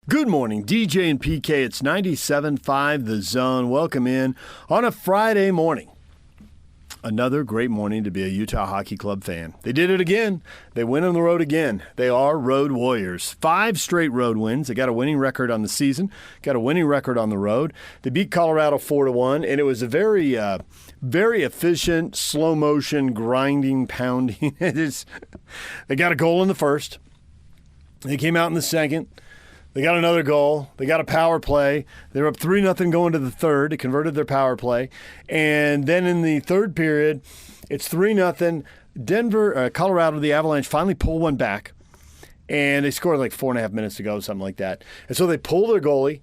Good morning, DJ and PK. It's 97.5 The Zone. Welcome in on a Friday morning. Another great morning to be a Utah Hockey Club fan. They did it again. They went on the road again. They are road warriors. 5 straight road wins. They got a winning record on the season, got a winning record on the road. They beat Colorado 4-1, and it was a very efficient, slow-motion, grinding, pounding. They got a goal in the first. They came out in the second. They got another goal. They got a power play. They were up 3-0 going to the third. They converted their power play. And then in the third period, it's 3-0. Colorado, the Avalanche, finally pull one back. And they scored like 4.5 minutes to go, something like that. And so they pull their goalie.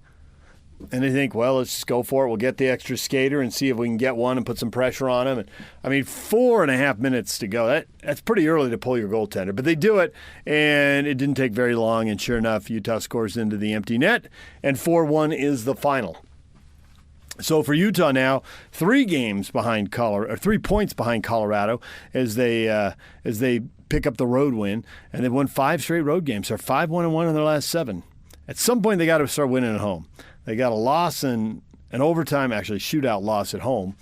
And they think, well, let's just go for it. We'll get the extra skater and see if we can get one and put some pressure on him. And, 4.5 minutes to go. That's pretty early to pull your goaltender. But they do it, and it didn't take very long. And sure enough, Utah scores into the empty net, and 4-1 is the final. So for Utah now, 3 points behind Colorado as they pick up the road win, and they've won 5 straight road games. They're 5-1-1 in their last 7. At some point, they got to start winning at home. They got a loss in an overtime, actually shootout loss at home,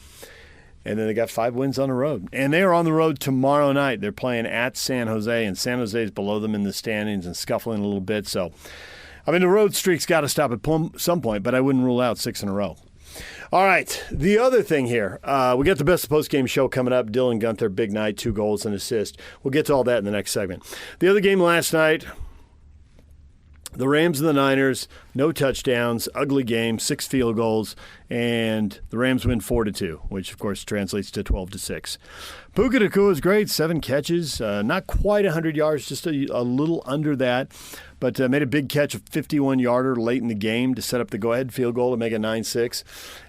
and then they got 5 wins on the road. And they are on the road tomorrow night. They're playing at San Jose, and San Jose is below them in the standings and scuffling a little bit. So, the road streak's got to stop at some point, but I wouldn't rule out 6 in a row. All right, the other thing here, we got the best post-game show coming up. Dylan Gunther, big night, 2 goals and assist. We'll get to all that in the next segment. The other game last night, the Rams and the Niners, no touchdowns, ugly game, 6 field goals, and the Rams win 4-2, which of course translates to 12-6. Puka Nacua is great, 7 catches, not quite 100 yards, just a little under that, but made a big catch, a 51-yarder late in the game to set up the go-ahead field goal to make it 9-6.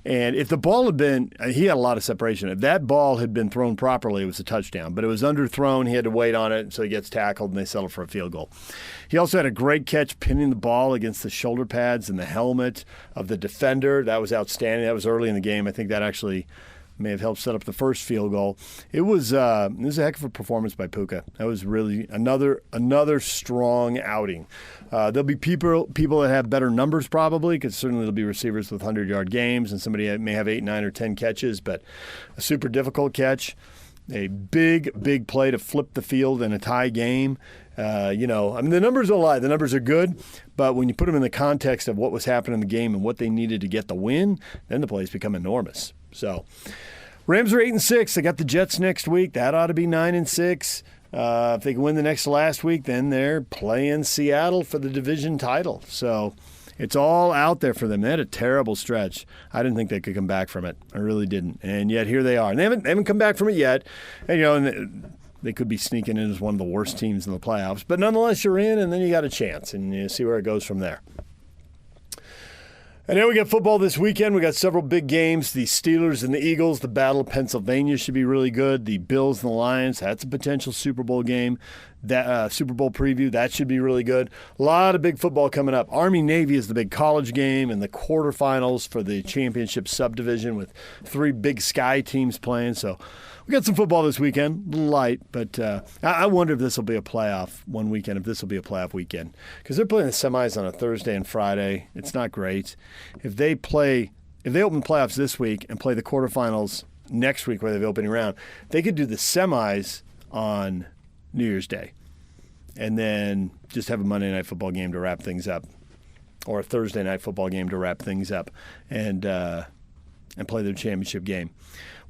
And if the ball had been, he had a lot of separation. If that ball had been thrown properly, it was a touchdown. But it was underthrown. He had to wait on it, so he gets tackled, and they settle for a field goal. He also had a great catch pinning the ball against the shoulder pads and the helmet of the defender. That was outstanding. That was early in the game. I think that actually may have helped set up the first field goal. It was a heck of a performance by Puka. That was really another strong outing. There'll be people that have better numbers probably, because certainly there'll be receivers with 100-yard games, and somebody may have 8, 9, or 10 catches, but a super difficult catch. A big play to flip the field in a tie game. The numbers don't lie. The numbers are good, but when you put them in the context of what was happening in the game and what they needed to get the win, then the plays become enormous. So, Rams are 8-6. They got the Jets next week. That ought to be 9-6. If they can win the next last week, then they're playing Seattle for the division title. So, it's all out there for them. They had a terrible stretch. I didn't think they could come back from it. I really didn't. And yet here they are. And they haven't come back from it yet. And they could be sneaking in as one of the worst teams in the playoffs. But nonetheless, you're in, and then you got a chance, and you see where it goes from there. And then we got football this weekend. We got several big games. The Steelers and the Eagles. The Battle of Pennsylvania should be really good. The Bills and the Lions. That's a potential Super Bowl game. That Super Bowl preview. That should be really good. A lot of big football coming up. Army-Navy is the big college game and the quarterfinals for the championship subdivision with 3 Big Sky teams playing. So we got some football this weekend. A little light, but I wonder if this will be a playoff one weekend, if this will be a playoff weekend. Because they're playing the semis on a Thursday and Friday. It's not great. If they open playoffs this week and play the quarterfinals next week where they have opening round, they could do the semis on New Year's Day and then just have a Monday night football game to wrap things up, or a Thursday night football game to wrap things up, and play their championship game.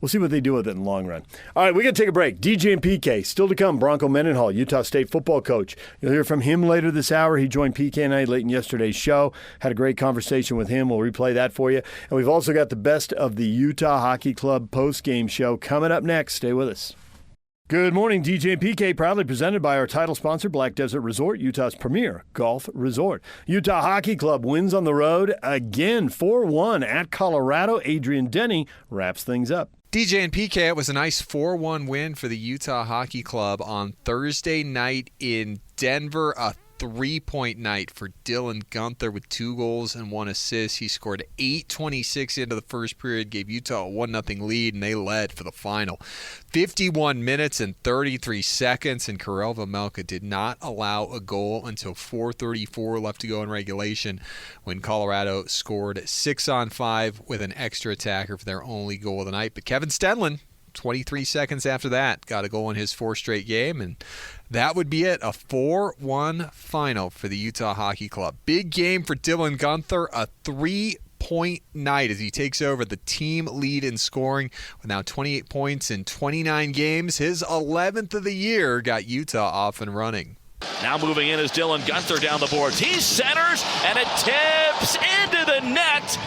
We'll see what they do with it in the long run. All right, we got to take a break. DJ and PK, still to come. Bronco Mendenhall, Utah State football coach. You'll hear from him later this hour. He joined PK and I late in yesterday's show. Had a great conversation with him. We'll replay that for you. And we've also got the best of the Utah Hockey Club post-game show coming up next. Stay with us. Good morning, DJ and PK, proudly presented by our title sponsor, Black Desert Resort, Utah's premier golf resort. Utah Hockey Club wins on the road again, 4-1 at Colorado. Adrian Denny wraps things up. DJ and PK, it was a nice 4-1 win for the Utah Hockey Club on Thursday night in Denver. A 3-point night for Dylan Guenther with 2 goals and 1 assist. He scored 8:26 into the first period, gave Utah a 1-0 lead, and they led for the final. 51 minutes and 33 seconds, and Karel Vejmelka did not allow a goal until 4:34 left to go in regulation when Colorado scored 6-on-5 with an extra attacker for their only goal of the night. But Kevin Stenlund, 23 seconds after that, got a goal in his 4th straight game, and that would be it. A 4-1 final for the Utah Hockey Club. Big game for Dylan Guenther, a 3-point night as he takes over the team lead in scoring with now 28 points in 29 games. His 11th of the year got Utah off and running. Now moving in is Dylan Guenther down the boards. He centers, and it tips into the net.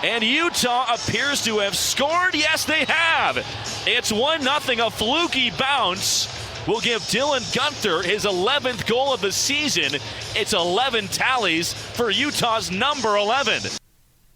And Utah appears to have scored. Yes, they have. It's 1-0, a fluky bounce. Will give Dylan Guenther his 11th goal of the season. It's 11 tallies for Utah's number 11.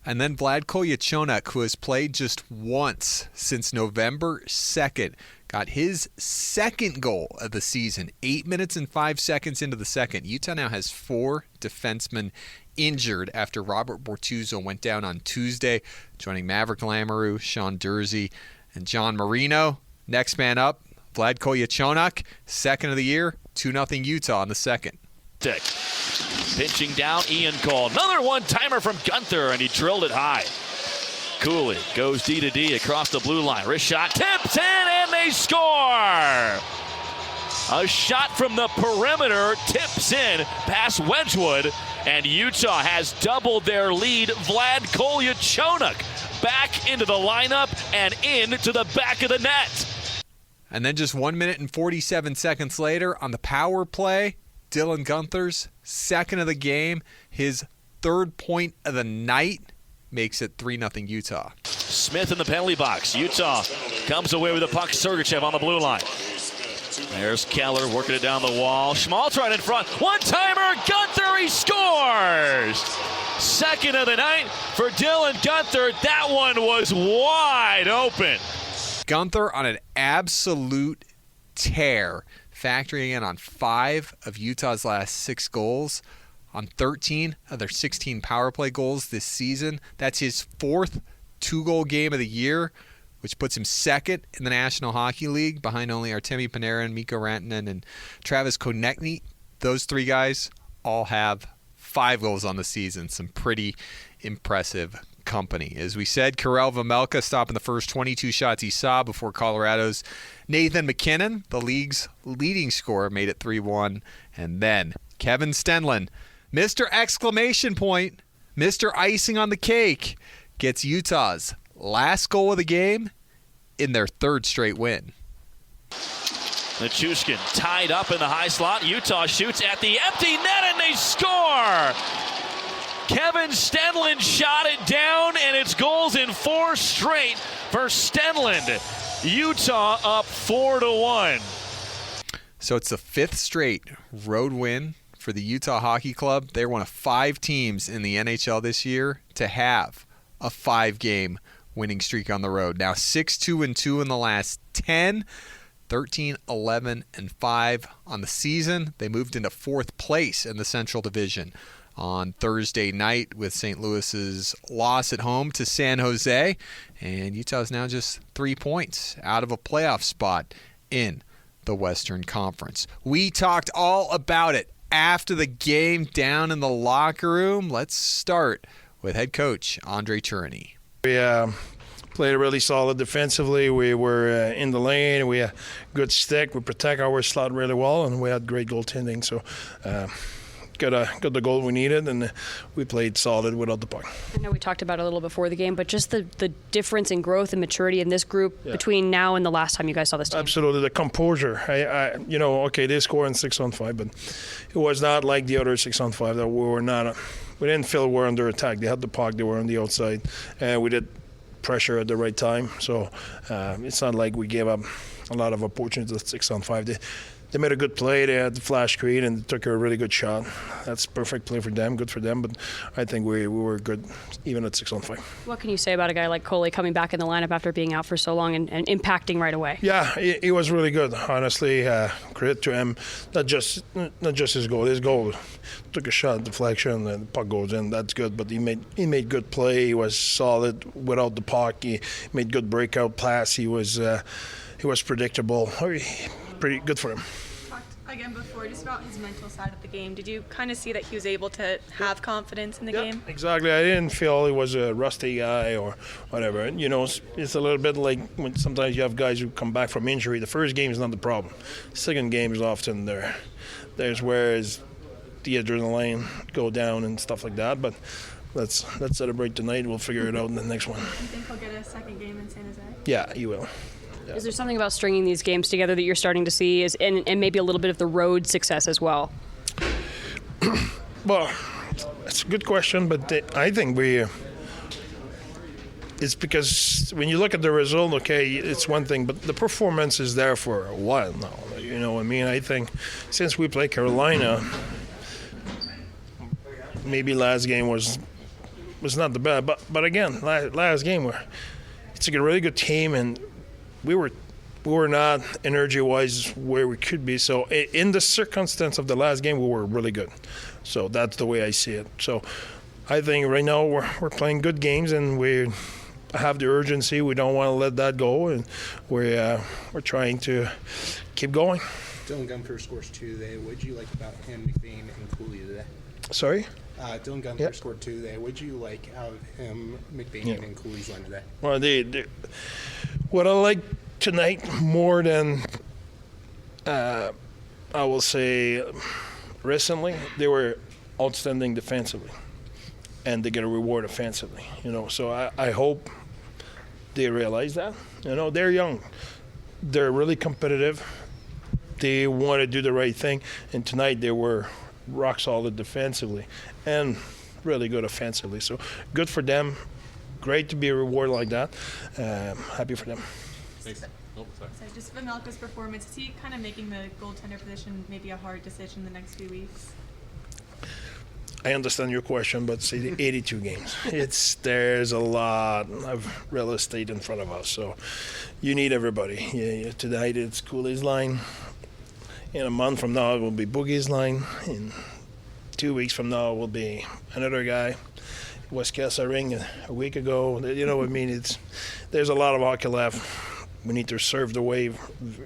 And then Vlad Kolyachonok, who has played just once since November 2nd, got his 2nd goal of the season, 8 minutes and 5 seconds into the second. Utah now has 4 defensemen injured after Robert Bortuzzo went down on Tuesday, joining Maverick Lamoureux, Sean Dursey, and John Marino. Next man up, Vlad Kolyachonok, 2nd of the year, 2-0 Utah in the second. Pinching down, Ian Cole. Another one-timer from Guenther, and he drilled it high. Cooley goes D to D across the blue line. Wrist shot, tips in, and they score! A shot from the perimeter, tips in past Wedgwood, and Utah has doubled their lead. Vlad Kolyachonok back into the lineup and into the back of the net. And then just 1 minute and 47 seconds later on the power play, Dylan Guenther's 2nd of the game, his 3rd point of the night, makes it 3-0 Utah. Smith in the penalty box. Utah comes away with the puck. Sergachev on the blue line. There's Keller working it down the wall. Schmaltz right in front. One-timer, Guenther, he scores! 2nd of the night for Dylan Guenther. That one was wide open. Guenther on an absolute tear, factoring in on 5 of Utah's last 6 goals, on 13 of their 16 power play goals this season. That's his 4th 2-goal game of the year, which puts him 2nd in the National Hockey League, behind only Artemi Panarin, Mikko Rantanen, and Travis Konechny. Those 3 guys all have 5 goals on the season. Some pretty impressive company. As we said, Karel Vejmelka stopping the first 22 shots he saw before Colorado's Nathan MacKinnon, the league's leading scorer, made it 3-1. And then Kevin Stenlund, Mr. Exclamation Point, Mr. Icing on the Cake, gets Utah's last goal of the game in their 3rd straight win. Nichushkin tied up in the high slot. Utah shoots at the empty net, and they score! Kevin Stenlund shot it down, and it's goals in 4 straight for Stenlund. Utah up 4-1. So it's the 5th straight road win for the Utah Hockey Club. They're one of 5 teams in the NHL this year to have a 5-game winning streak on the road. Now 6-2-2 in the last 10, 13-11-5 on the season. They moved into 4th place in the Central Division on Thursday night with St. Louis's loss at home to San Jose. And Utah's now just 3 points out of a playoff spot in the Western Conference. We talked all about it after the game down in the locker room. Let's start with head coach Andre Cherney. We played really solid defensively. We were in the lane. We had good stick. We protect our slot really well, and we had great goaltending. So got the goal we needed, and we played solid without the puck. I know we talked about it a little before the game, but just the difference in growth and maturity in this group between now and the last time you guys saw this team. Absolutely, the composure. Okay, they scored in 6-on-5, but it was not like the other 6-on-5 that we didn't feel we were under attack. They had the puck, they were on the outside, and we did pressure at the right time. So it's not like we gave up a lot of opportunities at 6-on-5. they made a good play. They had the flash screen and they took a really good shot. That's perfect play for them, good for them. But I think we were good even at 6-on-5. What can you say about a guy like Coley coming back in the lineup after being out for so long and impacting right away? Yeah, he was really good. Honestly, credit to him. Not just his goal. His goal took a shot, deflection, and the puck goes in. That's good. But he made good play. He was solid without the puck. He made good breakout pass. He was predictable. Pretty good for him. Again before, just about his mental side of the game. Did you kind of see that he was able to have confidence in the game? Exactly. I didn't feel he was a rusty guy or whatever. You know, it's a little bit like when sometimes you have guys who come back from injury. The first game is not the problem. Second game is often there's where the adrenaline go down and stuff like that. But let's celebrate tonight. We'll figure it out in the next one. Do you think he'll get a second game in San Jose? Yeah, he will. Yeah. Is there something about stringing these games together that you're starting to see, and maybe a little bit of the road success as well? Well, that's a good question, but I think it's because when you look at the result, okay, it's one thing, but the performance is there for a while now. You know what I mean? I think since we played Carolina, maybe last game was not the best, but again, last game, it's a really good team, and we were not energy-wise where we could be. So in the circumstance of the last game, we were really good. So that's the way I see it. So I think right now we're playing good games, and we have the urgency. We don't want to let that go, and we're trying to keep going. Dylan Gunther scores 2 today. What did you like about him, McBain, and Cooley today? Sorry? Dylan Gunther scored 2 today. What did you like out of him, McBain, and Cooley's line today? Well, what I like tonight more than I will say recently, they were outstanding defensively, and they get a reward offensively. You know, so I hope they realize that. You know, they're young, they're really competitive, they want to do the right thing, and tonight they were rock solid defensively and really good offensively. So good for them. Great to be a reward like that. Happy for them. Thanks. Oh, sorry. So just Vanelka's performance, is he kind of making the goaltender position maybe a hard decision the next few weeks? I understand your question, but see, 82 games. There's a lot of real estate in front of us, so you need everybody. Yeah, tonight it's Cooley's line. In a month from now, it will be Boogie's line. In 2 weeks from now, it will be another guy. Was Kessaring a week ago. You know what I mean? There's a lot of hockey left. We need to serve the wave.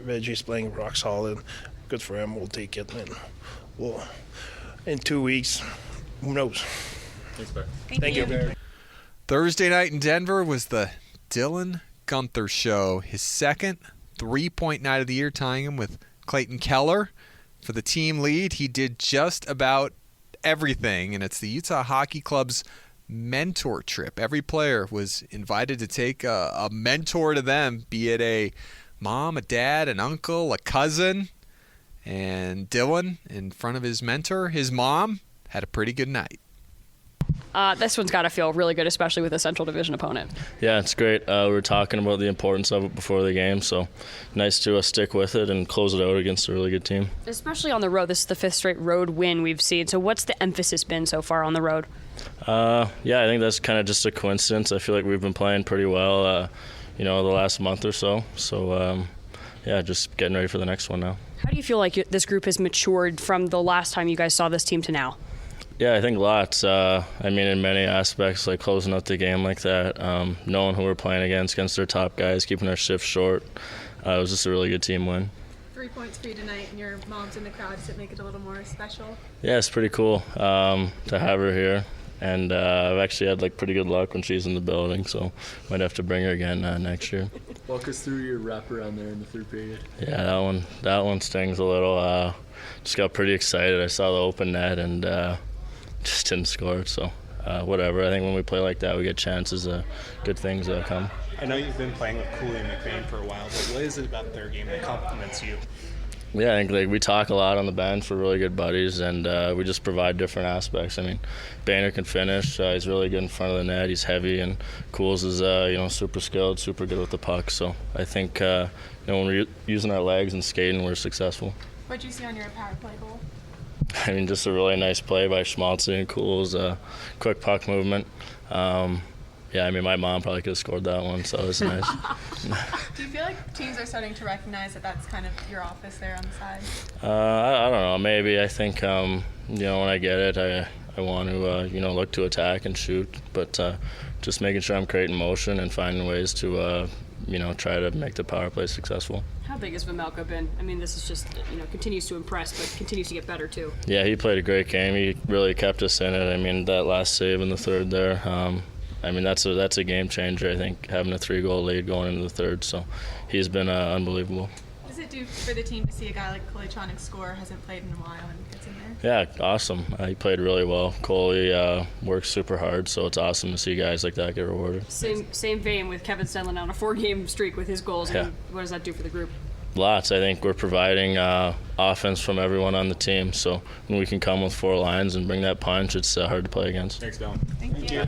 Reggie's playing rock solid. Good for him. We'll take it. And in 2 weeks, who knows? Thanks, Bear. Thank you. Thursday night in Denver was the Dylan Gunther show. His second 3-point night of the year, tying him with Clayton Keller for the team lead. He did just about everything, and it's the Utah Hockey Club's mentor trip. Every player was invited to take a mentor to them, be it a mom, a dad, an uncle, a cousin. And Dylan, in front of his mentor, his mom, had a pretty good night. This one's got to feel really good, especially with a Central Division opponent. Yeah, it's great. We were talking about the importance of it before the game, so nice to stick with it and close it out against a really good team. Especially on the road. This is the 5th straight road win we've seen. So what's the emphasis been so far on the road? Yeah, I think that's kind of just a coincidence. I feel like we've been playing pretty well, the last month or so. So, yeah, just getting ready for the next one now. How do you feel like this group has matured from the last time you guys saw this team to now? Yeah, I think lots. In many aspects, like closing out the game like that, knowing who we're playing against their top guys, keeping our shifts short. It was just a really good team win. 3 points for you tonight, and your mom's in the crowd. Does it make it a little more special? Yeah, it's pretty cool to have her here. And I've actually had pretty good luck when she's in the building, so might have to bring her again next year. Walk us through your wraparound there in the third period. Yeah, that one stings a little. Just got pretty excited. I saw the open net and just didn't score. So whatever. I think when we play like that, we get chances. Good things come. I know you've been playing with Cooley and McBain for a while, but what is it about their game that compliments you? Yeah, I think we talk a lot on the bench. We're really good buddies, and we just provide different aspects. Boehner can finish. He's really good in front of the net. He's heavy, and Cools is super skilled, super good with the puck. So I think when we're using our legs and skating, we're successful. What did you see on your power play goal? I mean, just a really nice play by Schmaltzy and Cools, quick puck movement. Yeah, I mean, my mom probably could have scored that one, so it was nice. Do you feel like teams are starting to recognize that that's kind of your office there on the side? I don't know. Maybe. I think, when I get it, I want to, look to attack and shoot. But just making sure I'm creating motion and finding ways to, try to make the power play successful. How big has Vejmelka been? I mean, this is just, continues to impress, but continues to get better, too. Yeah, he played a great game. He really kept us in it. I mean, that last save in the third there, that's a game changer, I think, having a 3-goal lead going into the third. So he's been unbelievable. What does it do for the team to see a guy like Kolyachonok score, hasn't played in a while, and gets in there? Yeah, awesome. He played really well. Coley works super hard, so it's awesome to see guys like that get rewarded. Same vein with Kevin Stenlund on a 4-game streak with his goals. Yeah. I mean, what does that do for the group? Lots. I think we're providing offense from everyone on the team. So when we can come with 4 lines and bring that punch, it's hard to play against. Thanks, Dylan. Thank you.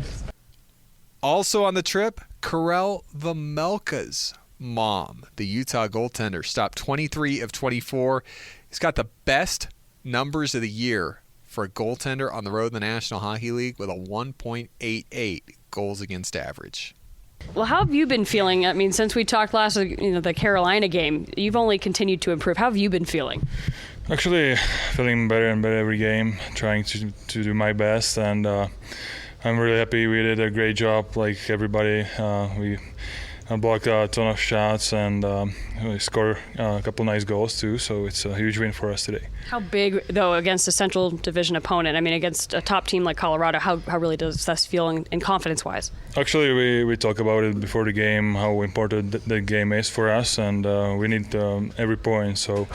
Also on the trip, Karel Vejmelka's mom, the Utah goaltender, stopped 23 of 24. He's got the best numbers of the year for a goaltender on the road in the National Hockey League with a 1.88 goals against average. Well, how have you been feeling? I mean, since we talked last, the Carolina game, you've only continued to improve. How have you been feeling? Actually, feeling better and better every game, trying to do my best, and I'm really happy we did a great job, like everybody. We blocked a ton of shots, and we scored a couple nice goals too, so it's a huge win for us today. How big, though, against a Central Division opponent? I mean, against a top team like Colorado, how really does that feel in confidence-wise? Actually, we talked about it before the game, how important the game is for us, and we need every point. So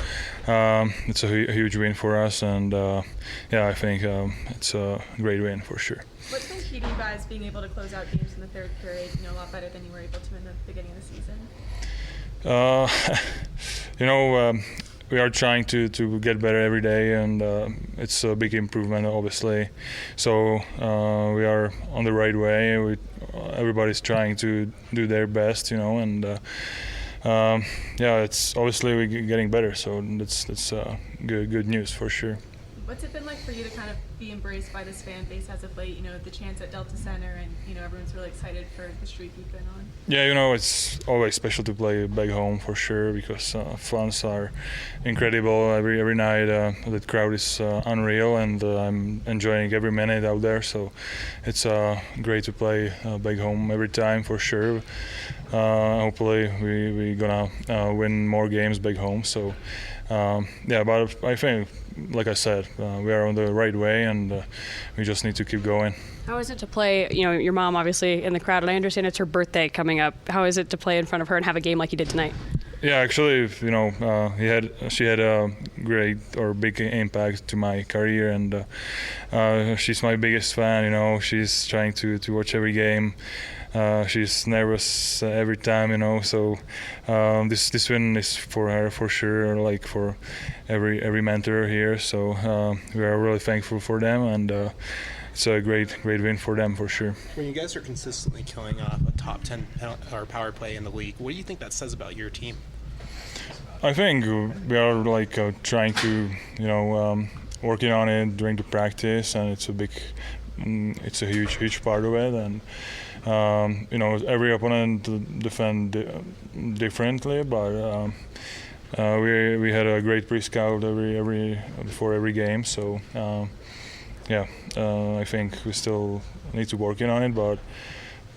it's a huge win for us, and I think it's a great win for sure. What's been key to you guys being able to close out games in the third period, a lot better than you were able to in the beginning of the season? We are trying to get better every day, and it's a big improvement, obviously. So we are on the right way. Everybody's trying to do their best, and it's obviously we're getting better. So that's good news for sure. What's it been like for you to kind of be embraced by this fan base as of late? The chance at Delta Center, and everyone's really excited for the streak you've been on. Yeah, it's always special to play back home for sure, because fans are incredible every night. The crowd is unreal, and I'm enjoying every minute out there. So it's great to play back home every time for sure. Hopefully we're gonna win more games back home. So but I think, like I said, we are on the right way, and we just need to keep going. How is it to play, your mom obviously in the crowd, and I understand it's her birthday coming up. How is it to play in front of her and have a game like you did tonight? Yeah, actually, she had a great or big impact to my career, and she's my biggest fan. She's trying to watch every game. She's nervous every time, so this win is for her for sure, like for every mentor here. So we are really thankful for them, and it's a great win for them for sure. When you guys are consistently killing off a top 10 power play in the league, what do you think that says about your team? I think we are trying to working on it during the practice, and it's a huge part of it, and every opponent defend differently, but we had a great pre-scout before every game, so I think we still need to work on it, but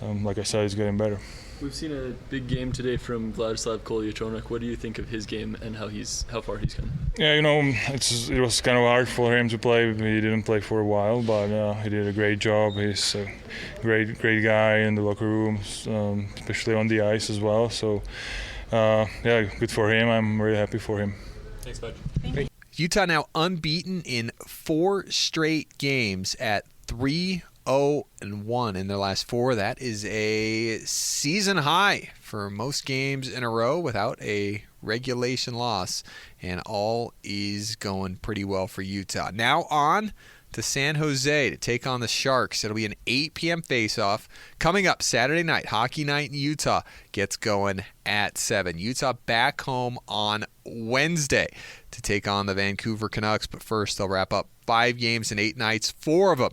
like I said, it's getting better. We've seen a big game today from Vladislav Kolyachonok. What do you think of his game and how far he's come? Yeah, it was kind of hard for him to play. He didn't play for a while, but he did a great job. He's a great guy in the locker room, especially on the ice as well. So, good for him. I'm really happy for him. Thanks, bud. Thank you. Utah now unbeaten in 4 straight games at 3-0-1 in their last 4. That is a season high for most games in a row without a regulation loss, and all is going pretty well for Utah. Now on to San Jose to take on the Sharks. It'll be an 8 p.m. face-off coming up Saturday night. Hockey night in Utah gets going at 7. Utah back home on Wednesday to take on the Vancouver Canucks. But first, they'll wrap up 5 games in 8 nights, 4 of them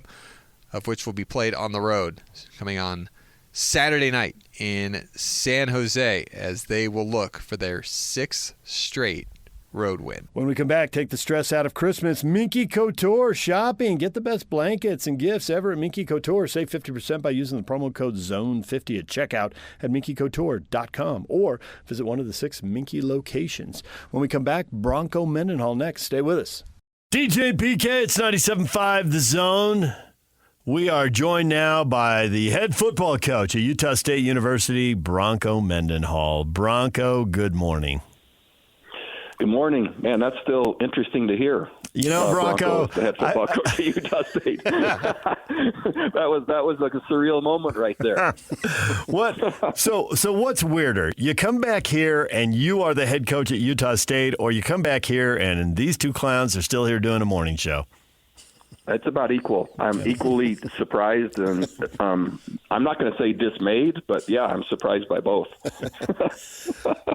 of which will be played on the road, coming on Saturday night in San Jose, as they will look for their 6th straight road win. When we come back, take the stress out of Christmas. Minky Couture shopping. Get the best blankets and gifts ever at Minky Couture. Save 50% by using the promo code ZONE50 at checkout at minkycouture.com or visit one of the 6 Minky locations. When we come back, Bronco Mendenhall next. Stay with us. DJ and PK, it's 97.5 The Zone. We are joined now by the head football coach at Utah State University, Bronco Mendenhall. Bronco, good morning. Good morning. Man, that's still interesting to hear. You know, Bronco, the head football coach at Utah State. that was like a surreal moment right there. What? So what's weirder? You come back here and you are the head coach at Utah State, or you come back here and these 2 clowns are still here doing a morning show? It's about equal. I'm equally surprised, and I'm not going to say dismayed, but yeah, I'm surprised by both.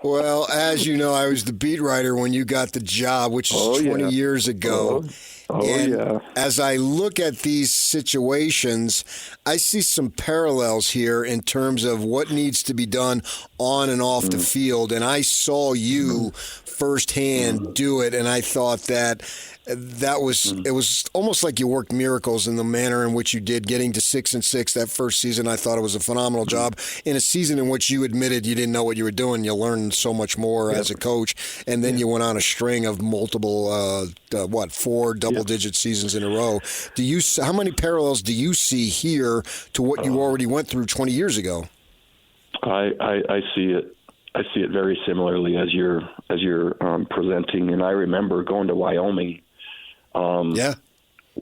Well, as you know, I was the beat writer when you got the job, which is 20 years ago. And as I look at these situations, I see some parallels here in terms of what needs to be done on and off the field. And I saw you firsthand do it, and I thought that it was almost like you worked miracles in the manner in which you did, getting to 6-6 that first season. I thought it was a phenomenal job in a season in which you admitted you didn't know what you were doing. You learned so much more as a coach, and then you went on a string of multiple 4 double-digit seasons in a row. How many parallels do you see here to what you already went through 20 years ago? I see it. I see it very similarly as you're presenting, and I remember going to Wyoming.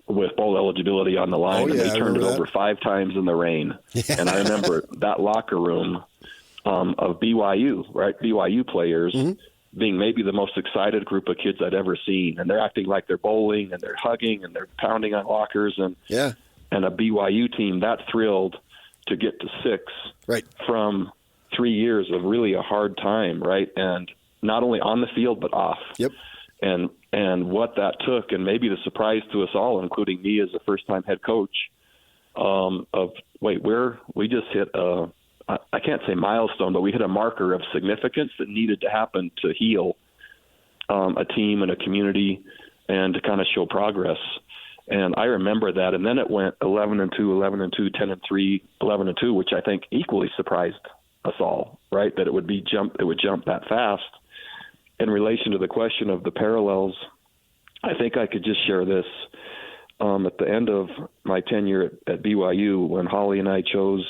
With bowl eligibility on the line, and they turned it over 5 times in the rain. Yeah. And I remember that locker room of BYU, right? BYU players being maybe the most excited group of kids I'd ever seen, and they're acting like they're bowling and they're hugging and they're pounding on lockers, and a BYU team that thrilled to get to 6 from 3 years of really a hard time, right? And not only on the field but off. Yep. And what that took, and maybe the surprise to us all, including me as a first-time head coach, we just hit I can't say milestone, but we hit a marker of significance that needed to happen to heal a team and a community and to kind of show progress. And I remember that, and then it went 11-2, 11-2, 10-3, 11-2, which I think equally surprised us all, right? That it would jump that fast. In relation to the question of the parallels, I think I could just share this. At the end of my tenure at BYU, when Holly and I chose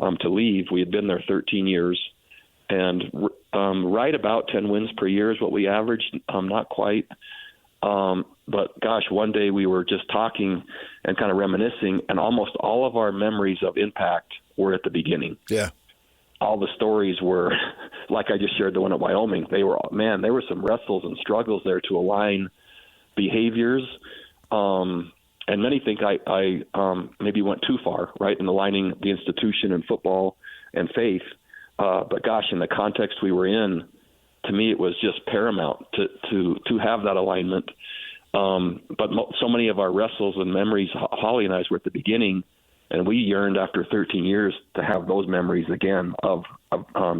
to leave, we had been there 13 years, and right about 10 wins per year is what we averaged, not quite. But gosh, one day we were just talking and kind of reminiscing, and almost all of our memories of impact were at the beginning. Yeah. All the stories were, like I just shared the one at Wyoming, there were some wrestles and struggles there to align behaviors. And many think I maybe went too far, right, in aligning the institution and football and faith. But gosh, in the context we were in, to me it was just paramount to have that alignment. But so many of our wrestles and memories, Holly and I were at the beginning, and we yearned after 13 years to have those memories again of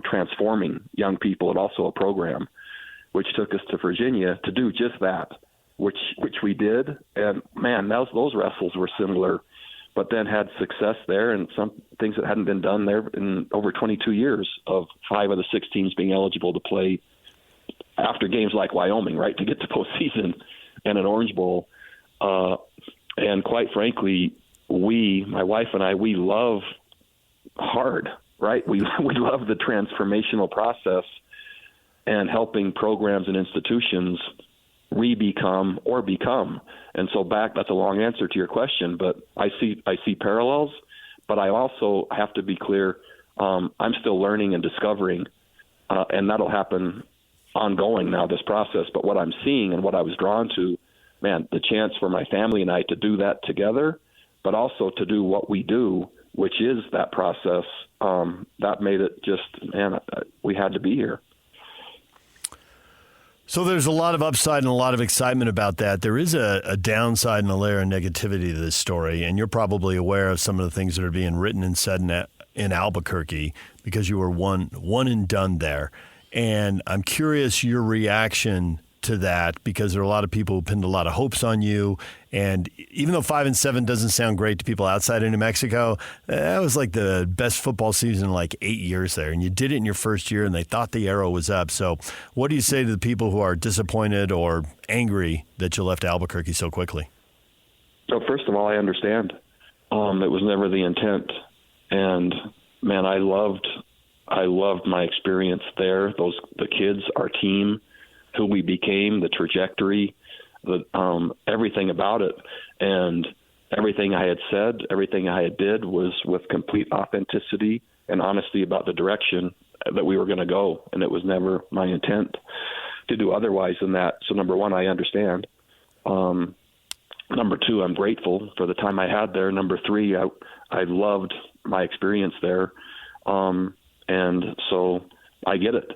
transforming young people and also a program, which took us to Virginia to do just that, which we did. And man, those wrestles were similar, but then had success there and some things that hadn't been done there in over 22 years of 5 of the 6 teams being eligible to play after games like Wyoming, right, to get to postseason and an Orange Bowl. And quite frankly, my wife and I, we love hard, right? We love the transformational process and helping programs and institutions re-become or become. And so that's a long answer to your question, but I see parallels, but I also have to be clear, I'm still learning and discovering, and that'll happen ongoing now, this process. But what I'm seeing and what I was drawn to, man, the chance for my family and I to do that together, but also to do what we do, which is that process, that made it just, we had to be here. So there's a lot of upside and a lot of excitement about that. There is a downside and a layer of negativity to this story, and you're probably aware of some of the things that are being written and said in Albuquerque because you were one and done there. And I'm curious your reaction to that because there are a lot of people who pinned a lot of hopes on you. And even though 5-7 doesn't sound great to people outside of New Mexico, that was like the best football season in like 8 years there. And you did it in your first year and they thought the arrow was up. So what do you say to the people who are disappointed or angry that you left Albuquerque so quickly? So first of all, I understand. It was never the intent. And man, I loved my experience there. The kids, our team, who we became, the trajectory, everything about it, and everything I had said, everything I had did was with complete authenticity and honesty about the direction that we were going to go, and it was never my intent to do otherwise than that. So number one, I understand. Number two, I'm grateful for the time I had there. Number three, I loved my experience there, and so I get it.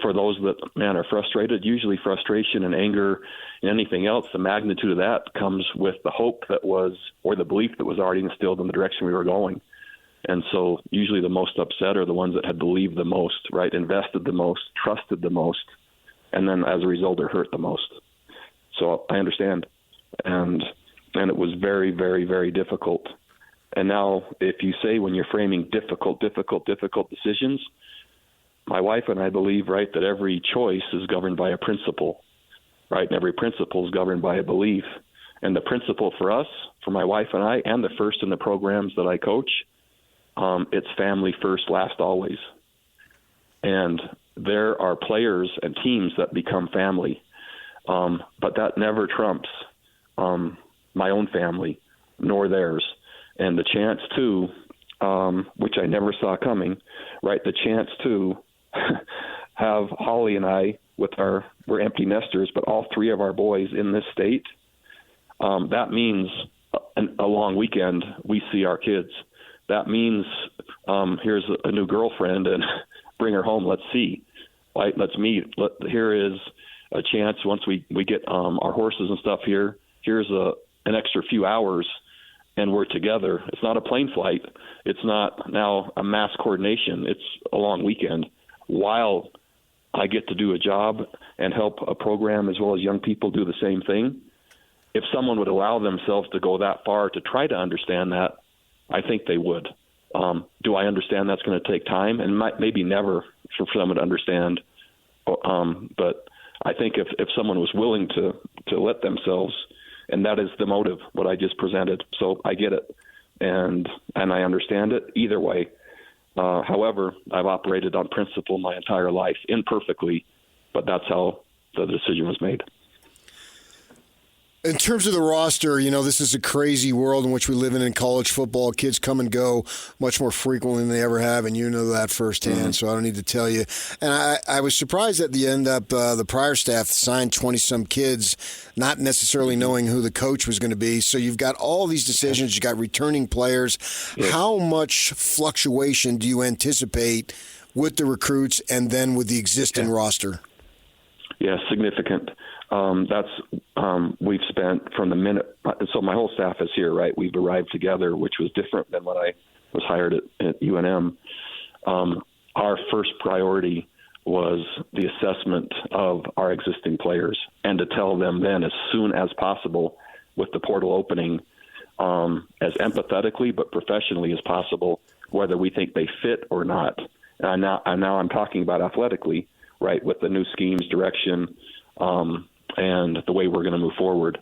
For those that, man, are frustrated, usually frustration and anger and anything else, the magnitude of that comes with the hope that was, or the belief that was already instilled in the direction we were going. And so usually the most upset are the ones that had believed the most, right, invested the most, trusted the most, and then as a result are hurt the most. So I understand. And it was very, very, very difficult. And now if you say when you're framing difficult decisions, my wife and I believe, right, that every choice is governed by a principle, right? And every principle is governed by a belief. And the principle for us, for my wife and I, and the first in the programs that I coach, it's family first, last always. And there are players and teams that become family. But that never trumps my own family, nor theirs. And the chance to, which I never saw coming, right, the chance to have Holly and I we're empty nesters, but all three of our boys in this state, that means a long weekend we see our kids. That means here's a new girlfriend and bring her home. Let's see, right? Let's meet. Here is a chance once we get our horses and stuff here. Here's an extra few hours and we're together. It's not a plane flight. It's not now a mass coordination. It's a long weekend. While I get to do a job and help a program as well as young people do the same thing, if someone would allow themselves to go that far to try to understand that, I think they would. Do I understand that's going to take time? And maybe never for someone to understand. But I think if someone was willing to let themselves, and that is the motive, what I just presented. So I get it, and I understand it either way. However, I've operated on principle my entire life, imperfectly, but that's how the decision was made. In terms of the roster, this is a crazy world in which we live in college football. Kids come and go much more frequently than they ever have, and you know that firsthand, so I don't need to tell you. And I was surprised at the end up the prior staff signed 20-some kids, not necessarily knowing who the coach was going to be. So you've got all these decisions. You've got returning players. Yeah. How much fluctuation do you anticipate with the recruits and then with the existing roster? Yeah, significant. We've spent from the minute, so my whole staff is here, right? We've arrived together, which was different than when I was hired at UNM. Our first priority was the assessment of our existing players and to tell them then as soon as possible with the portal opening, as empathetically but professionally as possible, whether we think they fit or not. And now I'm talking about athletically, right, with the new schemes, direction, and the way we're going to move forward.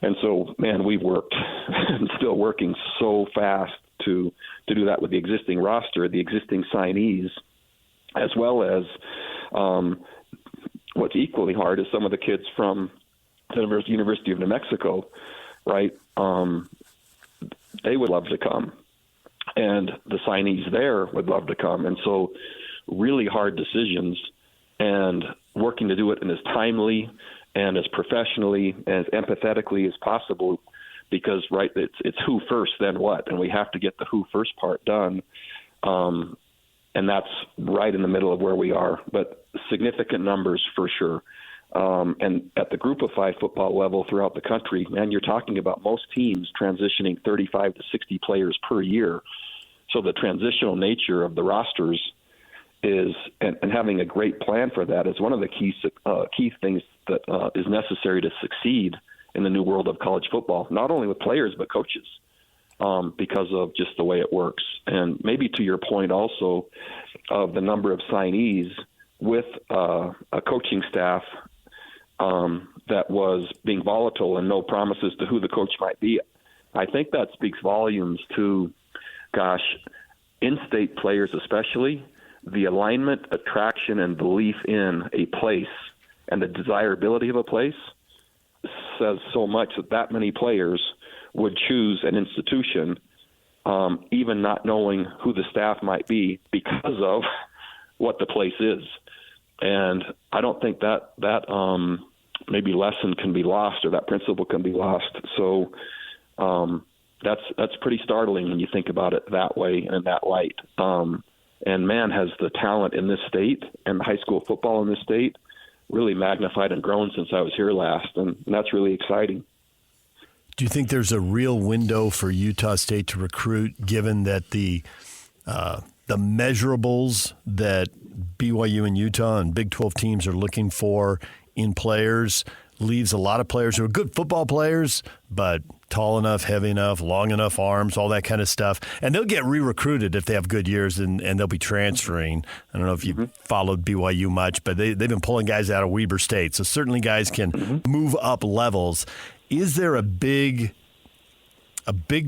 And so, man, we've worked and still working so fast to do that with the existing roster, the existing signees, as well as what's equally hard is some of the kids from the University of New Mexico, right? They would love to come, and the signees there would love to come. And so really hard decisions, and working to do it in as timely and as professionally, as empathetically as possible, because, right, it's who first, then what, and we have to get the who first part done, and that's right in the middle of where we are. But significant numbers for sure. And at the group of 5 football level throughout the country, man, you're talking about most teams transitioning 35 to 60 players per year. So the transitional nature of the rosters is, and having a great plan for that is one of the key things that is necessary to succeed in the new world of college football, not only with players but coaches, because of just the way it works. And maybe to your point also of the number of signees with a coaching staff that was being volatile and no promises to who the coach might be. I think that speaks volumes to, in-state players especially, the alignment, attraction, and belief in a place and the desirability of a place says so much that many players would choose an institution, even not knowing who the staff might be because of what the place is. And I don't think that maybe lesson can be lost, or that principle can be lost. So that's pretty startling when you think about it that way and in that light. And man, has the talent in this state and high school football in this state really magnified and grown since I was here last, and that's really exciting. Do you think there's a real window for Utah State to recruit, given that the measurables that BYU and Utah and Big 12 teams are looking for in players leaves a lot of players who are good football players, but tall enough, heavy enough, long enough arms, all that kind of stuff. And they'll get re-recruited if they have good years, and they'll be transferring. I don't know if you followed BYU much, but they've been pulling guys out of Weber State. So certainly guys can move up levels. Is there a big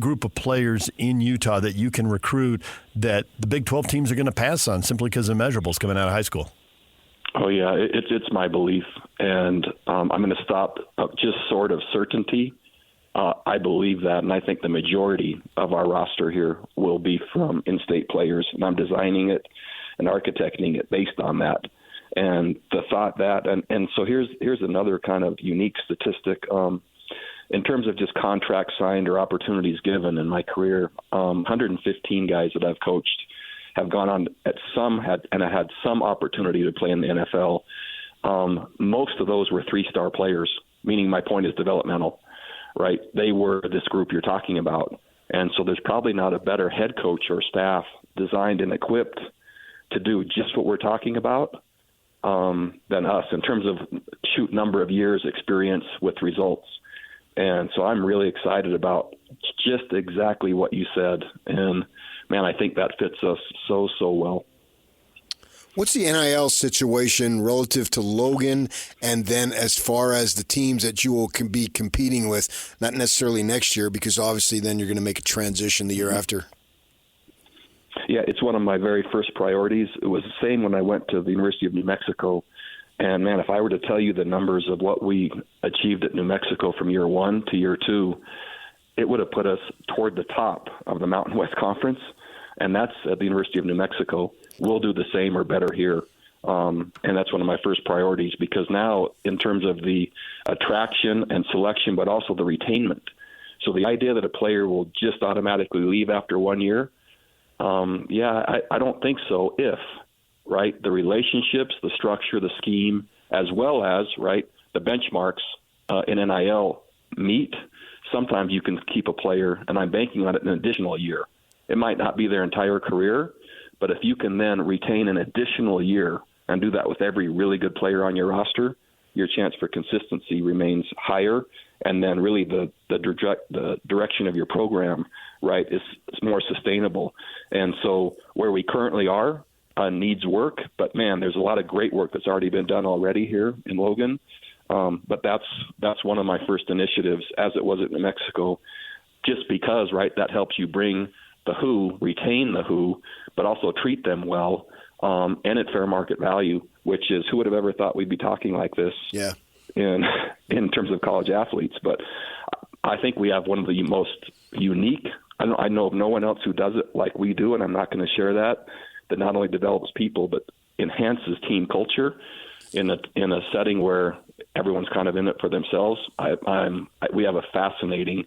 group of players in Utah that you can recruit that the Big 12 teams are going to pass on simply because of measurables coming out of high school? Oh, yeah, it's my belief, and I'm going to stop just sort of certainty. I believe that, and I think the majority of our roster here will be from in-state players, and I'm designing it and architecting it based on that. And the thought that, and so here's another kind of unique statistic. In terms of just contracts signed or opportunities given in my career, 115 guys that I've coached have gone on had some opportunity to play in the NFL. Most of those were 3-star players, meaning my point is developmental, right? They were this group you're talking about. And so there's probably not a better head coach or staff designed and equipped to do just what we're talking about than us in terms of number of years experience with results. And so I'm really excited about just exactly what you said. And, man, I think that fits us so well. What's the NIL situation relative to Logan, and then as far as the teams that you will be competing with, not necessarily next year, because obviously then you're going to make a transition the year after? Yeah, it's one of my very first priorities. It was the same when I went to the University of New Mexico. And, man, if I were to tell you the numbers of what we achieved at New Mexico from year 1 to year 2, it would have put us toward the top of the Mountain West Conference, and that's at the University of New Mexico. We'll do the same or better here, and that's one of my first priorities, because now in terms of the attraction and selection, but also the retainment. So the idea that a player will just automatically leave after 1 year, I don't think so if, right, the relationships, the structure, the scheme, as well as, right, the benchmarks in NIL meet. Sometimes you can keep a player, and I'm banking on it, an additional year. It might not be their entire career, but if you can then retain an additional year and do that with every really good player on your roster, your chance for consistency remains higher. And then really the direction of your program, right, is more sustainable. And so where we currently are needs work, but, man, there's a lot of great work that's already been done already here in Logan. But that's one of my first initiatives, as it was at New Mexico, just because, right, that helps you bring the who, retain the who, but also treat them well and at fair market value, which is, who would have ever thought we'd be talking like this in terms of college athletes. But I think we have one of the most unique, I know of no one else who does it like we do, and I'm not going to share that not only develops people but enhances team culture in a setting where everyone's kind of in it for themselves. We have a fascinating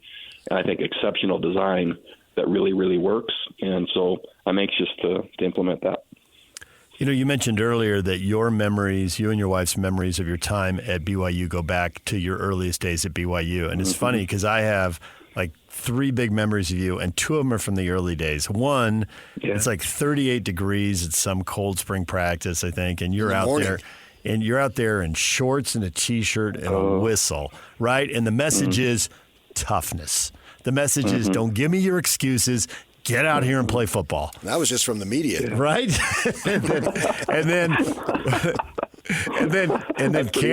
and I think exceptional design that really, really works, and so I'm anxious to implement that. You know, you mentioned earlier that your memories, you and your wife's memories of your time at BYU go back to your earliest days at BYU. And it's funny because I have like 3 big memories of you, and 2 of them are from the early days. One, it's like 38 degrees at some cold spring practice, I think, and you're out there. And you're out there in shorts and a T-shirt and a whistle, right? And the message is toughness. The message is don't give me your excuses. Get out here and play football. That was just from the media. Right? and then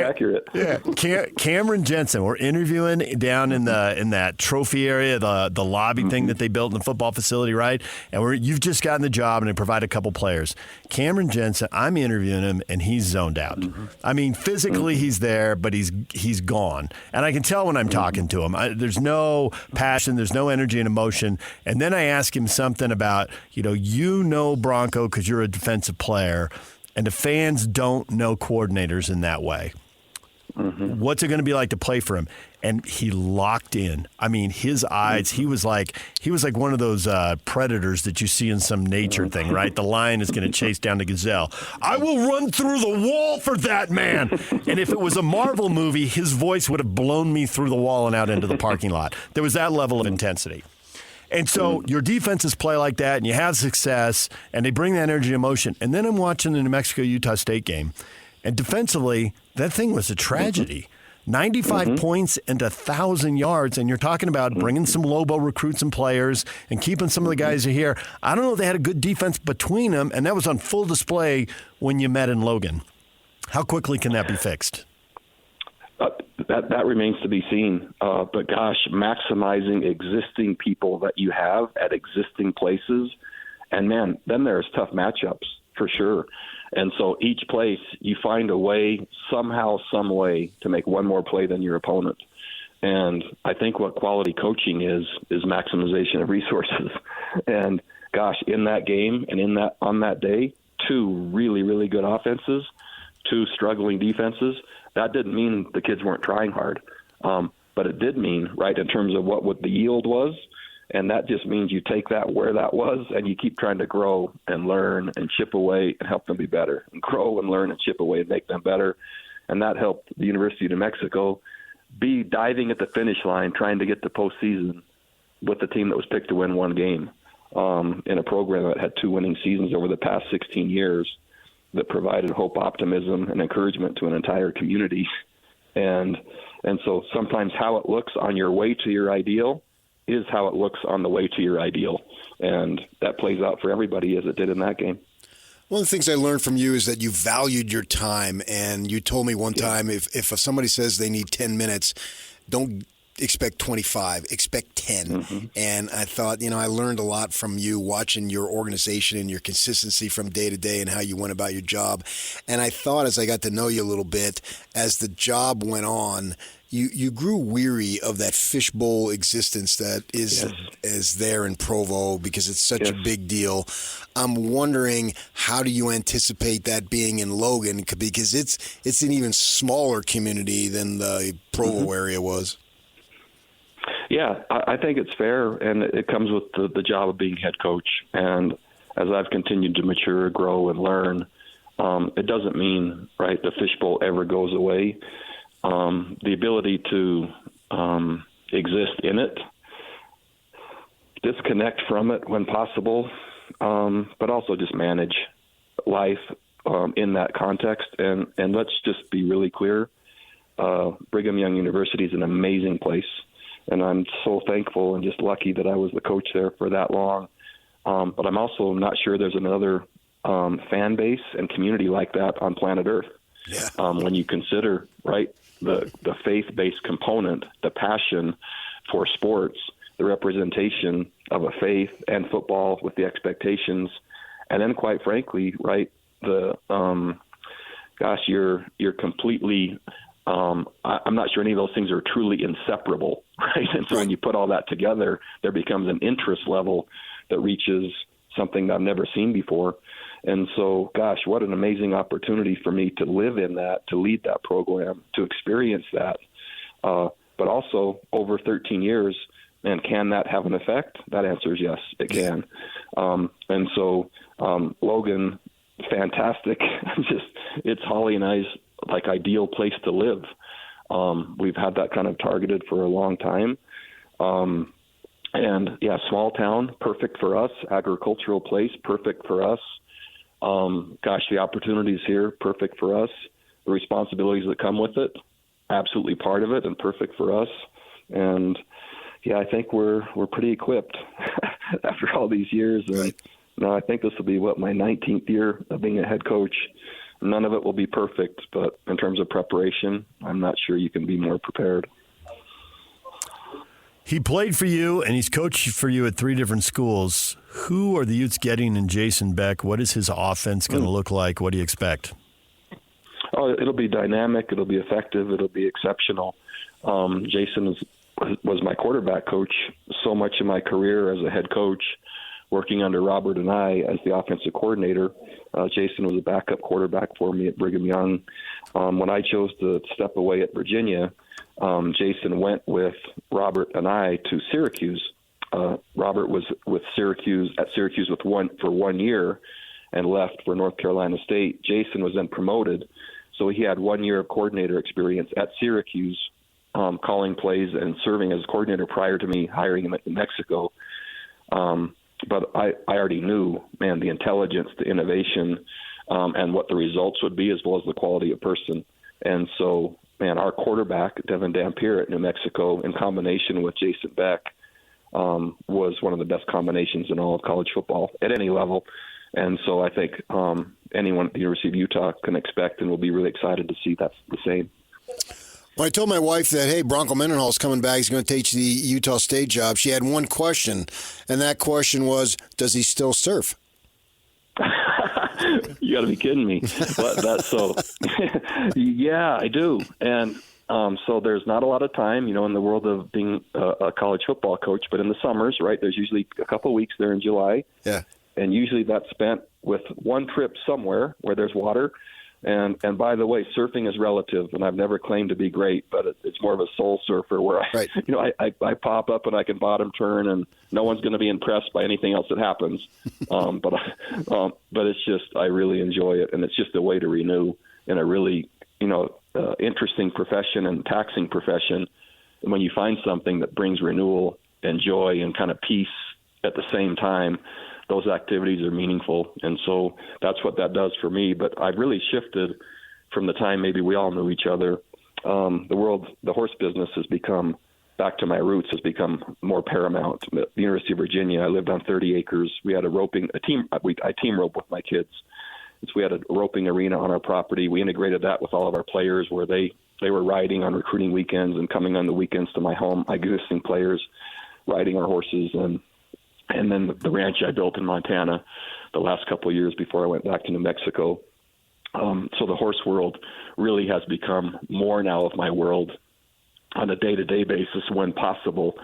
accurate. Yeah, Cameron Jensen. We're interviewing down in that trophy area, the lobby thing that they built in the football facility, right? And you've just gotten the job, and they provide a couple players. Cameron Jensen, I'm interviewing him, and he's zoned out. I mean, physically he's there, but he's gone, and I can tell when I'm talking to him. There's no passion, there's no energy and emotion. And then I ask him something about, Bronco, because you're a defensive player. And the fans don't know coordinators in that way. What's it going to be like to play for him? And he locked in. I mean, his eyes, he was like one of those predators that you see in some nature thing, right? The lion is going to chase down the gazelle. I will run through the wall for that man. And if it was a Marvel movie, his voice would have blown me through the wall and out into the parking lot. There was that level of intensity. And so your defenses play like that, and you have success, and they bring that energy and emotion. And then I'm watching the New Mexico-Utah State game, and defensively, that thing was a tragedy. 95 points and 1,000 yards, and you're talking about bringing some Lobo recruits and players and keeping some of the guys here. I don't know if they had a good defense between them, and that was on full display when you met in Logan. How quickly can that be fixed? That remains to be seen. But gosh, maximizing existing people that you have at existing places, and man, then there's tough matchups for sure. And so each place you find a way, somehow, some way, to make one more play than your opponent. And I think what quality coaching is maximization of resources. And gosh, in that game and on that day, 2 really, really good offenses, 2 struggling defenses. That didn't mean the kids weren't trying hard, but it did mean, right, in terms of what the yield was, and that just means you take that where that was and you keep trying to grow and learn and chip away and help them be better, and grow and learn and chip away and make them better. And that helped the University of New Mexico be diving at the finish line, trying to get to postseason with the team that was picked to win 1 game in a program that had 2 winning seasons over the past 16 years. That provided hope, optimism, and encouragement to an entire community. And so sometimes how it looks on your way to your ideal is how it looks on the way to your ideal. And that plays out for everybody as it did in that game. One of the things I learned from you is that you valued your time. And you told me one time, if somebody says they need 10 minutes, don't expect 25, expect 10. And I thought, I learned a lot from you watching your organization and your consistency from day to day and how you went about your job. And I thought, as I got to know you a little bit, as the job went on, you grew weary of that fishbowl existence that is there in Provo, because it's such a big deal. I'm wondering, how do you anticipate that being in Logan? Because it's an even smaller community than the Provo area was. Yeah, I think it's fair, and it comes with the job of being head coach. And as I've continued to mature, grow, and learn, it doesn't mean, right, the fishbowl ever goes away. The ability to exist in it, disconnect from it when possible, but also just manage life in that context. And let's just be really clear, Brigham Young University is an amazing place. And I'm so thankful and just lucky that I was the coach there for that long. But I'm also not sure there's another fan base and community like that on planet Earth. Yeah. When you consider, right, the faith-based component, the passion for sports, the representation of a faith and football with the expectations, and then quite frankly, right, you're completely I'm not sure any of those things are truly inseparable, right? And so when you put all that together, there becomes an interest level that reaches something that I've never seen before. And so, gosh, what an amazing opportunity for me to live in that, to lead that program, to experience that. But also, over 13 years, and can that have an effect? That answer is yes, it can. And so Logan fantastic. It's Holly and I's like ideal place to live. We've had that kind of targeted for a long time. And yeah, small town, perfect for us. Agricultural place, perfect for us. The opportunities here, perfect for us. The responsibilities that come with it, absolutely part of it and perfect for us. And yeah, I think we're pretty equipped after all these years. And I think this will be my 19th year of being a head coach. None of it will be perfect, but in terms of preparation, I'm not sure you can be more prepared. He played for you, and he's coached for you at 3 different schools. Who are the Utes getting in Jason Beck? What is his offense going to look like? What do you expect? Oh, it'll be dynamic. It'll be effective. It'll be exceptional. Jason was my quarterback coach so much in my career as a head coach, working under Robert and I as the offensive coordinator. Jason was a backup quarterback for me at Brigham Young. When I chose to step away at Virginia, Jason went with Robert and I to Syracuse. Robert was with Syracuse for 1 year and left for North Carolina State. Jason was then promoted, so he had 1 year of coordinator experience at Syracuse, calling plays and serving as coordinator prior to me hiring him in Mexico. But I already knew, the intelligence, the innovation, and what the results would be, as well as the quality of person. And so, our quarterback, Devin Dampier at New Mexico, in combination with Jason Beck, was one of the best combinations in all of college football at any level. And so I think anyone at the University of Utah can expect and will be really excited to see that's the same. Well, I told my wife that, hey, Bronco Mendenhall is coming back. He's going to take the Utah State job. She had one question, and that question was, does he still surf? You got to be kidding me. Yeah, I do. And so there's not a lot of time, in the world of being a college football coach, but in the summers, right, there's usually a couple of weeks there in July. Yeah. And usually that's spent with one trip somewhere where there's water. And by the way, surfing is relative, and I've never claimed to be great, but it's more of a soul surfer where I pop up and I can bottom turn, and no one's going to be impressed by anything else that happens. But it's just, I really enjoy it, and it's just a way to renew in a really interesting profession and taxing profession. And when you find something that brings renewal and joy and kind of peace at the same time, those activities are meaningful. And so that's what that does for me. But I've really shifted from the time maybe we all knew each other. The horse business has become, back to my roots, has become more paramount. At the University of Virginia, I lived on 30 acres. We had I team rope with my kids. So we had a roping arena on our property. We integrated that with all of our players where they were riding on recruiting weekends and coming on the weekends to my home, my existing players riding our horses. And then the ranch I built in Montana the last couple of years before I went back to New Mexico. So the horse world really has become more now of my world on a day-to-day basis when possible.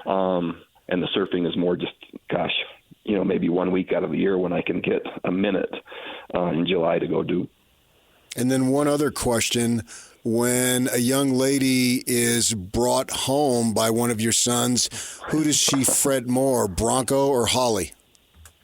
And the surfing is more just, maybe 1 week out of the year when I can get a minute in July to go do. And then one other question. When a young lady is brought home by one of your sons, who does she fret more, Bronco or Holly?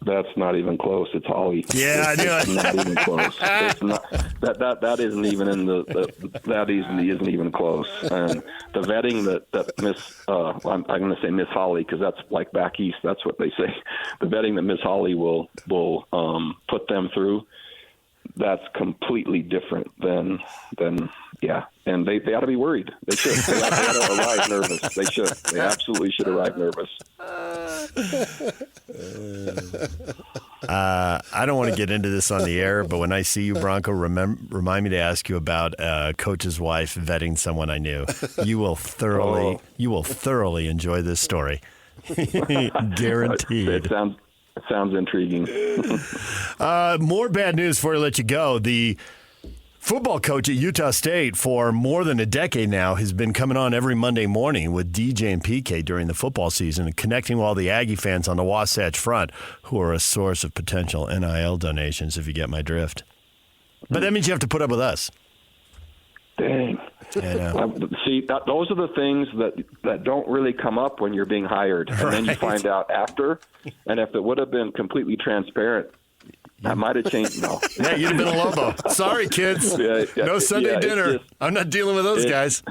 That's not even close. It's Holly. Yeah, I knew it. It's not even close. It's not, that isn't even in that isn't even close. And the vetting that Miss I'm going to say Miss Holly because that's like back east. That's what they say. The vetting that Miss Holly will put them through. That's completely different than and they ought to be worried. They should. They ought to arrive nervous. They should. They absolutely should arrive nervous. I don't want to get into this on the air, but when I see you, Bronco, remind me to ask you about coach's wife vetting someone I knew. You will thoroughly enjoy this story. Guaranteed. It sounds intriguing. More bad news before I let you go. The football coach at Utah State for more than a decade now has been coming on every Monday morning with DJ and PK during the football season and connecting with all the Aggie fans on the Wasatch Front who are a source of potential NIL donations, if you get my drift. But that means you have to put up with us. Dang. See, those are the things that don't really come up when you're being hired. And then you find out after. And if it would have been completely transparent, I might have changed. No. Yeah, you'd have been a Lobo. Sorry, kids. No Sunday dinner. I'm not dealing with those guys.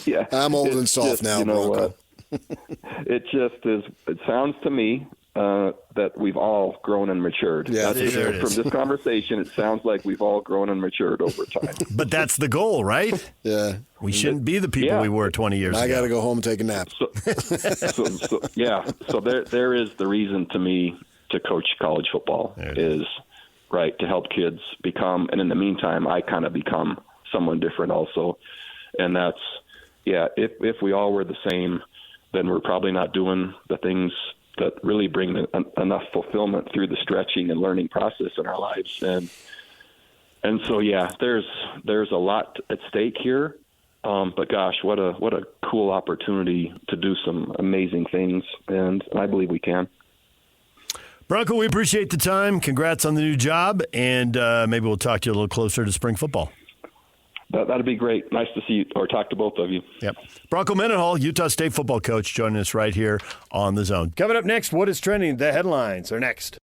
Yeah, I'm old and soft now, Bronco. It just is. It sounds to me that we've all grown and matured. Yeah, there it is. From this conversation, it sounds like we've all grown and matured over time. But that's the goal, right? Yeah. We shouldn't be the people we were 20 years ago. I got to go home and take a nap. So there is the reason to me to coach college football is right to help kids become, and in the meantime, I kind of become someone different also, and that's if we all were the same, then we're probably not doing the things that really bring enough fulfillment through the stretching and learning process in our lives. And so, there's a lot at stake here. But gosh, what a cool opportunity to do some amazing things. And I believe we can. Bronco, we appreciate the time. Congrats on the new job. And maybe we'll talk to you a little closer to spring football. That'd be great. Nice to see you or talk to both of you. Yep. Bronco Mendenhall, Utah State football coach, joining us right here on The Zone. Coming up next, what is trending? The headlines are next.